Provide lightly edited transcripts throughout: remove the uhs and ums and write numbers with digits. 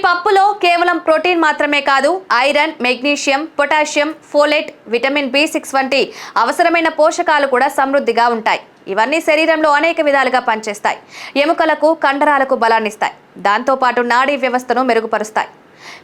పప్పులో కేవలం ప్రోటీన్ మాత్రమే కాదు, iron, magnesium, potassium, folate, vitamin B6 వంటి అవసరమైన పోషకాలు కూడా సమృద్ధిగా ఉంటాయి. ఇవన్నీ శరీరంలో అనేక విధాలుగా పనిచేస్తాయి. ఎముకలకు, కండరాలకు బలాన్నిస్తాయి. దాంతోపాటు నాడీ వ్యవస్థను మెరుగుపరుస్తాయి.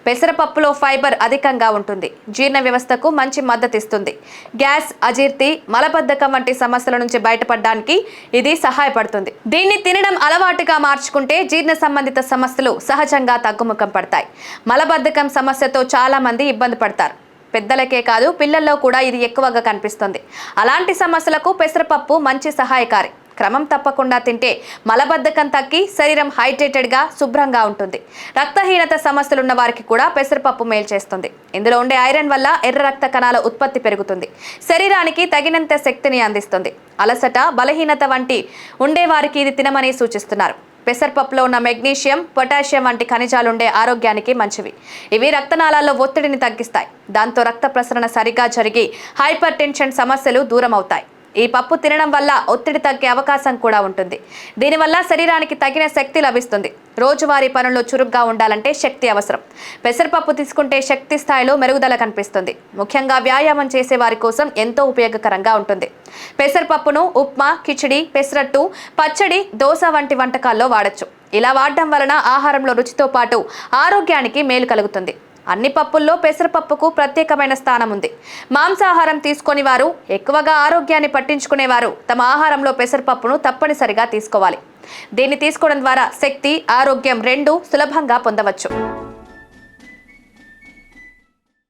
పెసరపప్పులో ఫైబర్ అధికంగా ఉంటుంది. జీర్ణ వ్యవస్థకు మంచి మద్దతు ఇస్తుంది. గ్యాస్, అజీర్తి, మలబద్ధకం వంటి సమస్యల నుంచి బయటపడడానికి ఇది సహాయపడుతుంది. దీన్ని తినడం అలవాటుగా మార్చుకుంటే జీర్ణ సంబంధిత సమస్యలు సహజంగా తగ్గుముఖం పడతాయి. మలబద్ధకం సమస్యతో చాలా మంది ఇబ్బంది పడతారు. పెద్దలకే కాదు, పిల్లల్లో కూడా ఇది ఎక్కువగా కనిపిస్తుంది. అలాంటి సమస్యలకు పెసరపప్పు మంచి సహాయకారి. క్రమం తప్పకుండా తింటే మలబద్ధకం తగ్గి శరీరం హైడ్రేటెడ్గా, శుభ్రంగా ఉంటుంది. రక్తహీనత సమస్యలున్న వారికి కూడా పెసరపప్పు మేలు చేస్తుంది. ఇందులో ఉండే ఐరన్ వల్ల ఎర్ర రక్త కణాల ఉత్పత్తి పెరుగుతుంది. శరీరానికి తగినంత శక్తిని అందిస్తుంది. అలసట, బలహీనత వంటి ఉండేవారికి ఇది తినమని సూచిస్తున్నారు. పెసరపప్పులో ఉన్న మెగ్నీషియం, పొటాషియం వంటి ఖనిజాలుండే ఆరోగ్యానికి మంచివి. ఇవి రక్తనాళాల్లో ఒత్తిడిని తగ్గిస్తాయి. దాంతో రక్త ప్రసరణ సరిగా జరిగి హైపర్ టెన్షన్ సమస్యలు దూరం అవుతాయి. ఈ పప్పు తినడం వల్ల ఒత్తిడి తగ్గే అవకాశం కూడా ఉంటుంది. దీనివల్ల శరీరానికి తగిన శక్తి లభిస్తుంది. రోజువారీ పనుల్లో చురుగ్గా ఉండాలంటే శక్తి అవసరం. పెసరపప్పు తీసుకుంటే శక్తి స్థాయిలో మెరుగుదల కనిపిస్తుంది. ముఖ్యంగా వ్యాయామం చేసే వారి కోసం ఎంతో ఉపయోగకరంగా ఉంటుంది. పెసరపప్పును ఉప్మా, కిచిడి, పెసరట్టు, పచ్చడి, దోశ వంటి వంటకాల్లో వాడచ్చు. ఇలా వాడడం వలన ఆహారంలో రుచితో పాటు ఆరోగ్యానికి మేలు కలుగుతుంది. అన్ని పప్పుల్లో పెసరపప్పుకు ప్రత్యేకమైన స్థానం ఉంది. మాంసాహారం తీసుకొని వారు, ఎక్కువగా ఆరోగ్యాన్ని పట్టించుకునేవారు తమ ఆహారంలో పెసరపప్పును తప్పనిసరిగా తీసుకోవాలి. దీన్ని తీసుకోవడం ద్వారా శక్తి, ఆరోగ్యం రెండూ సులభంగా పొందవచ్చు.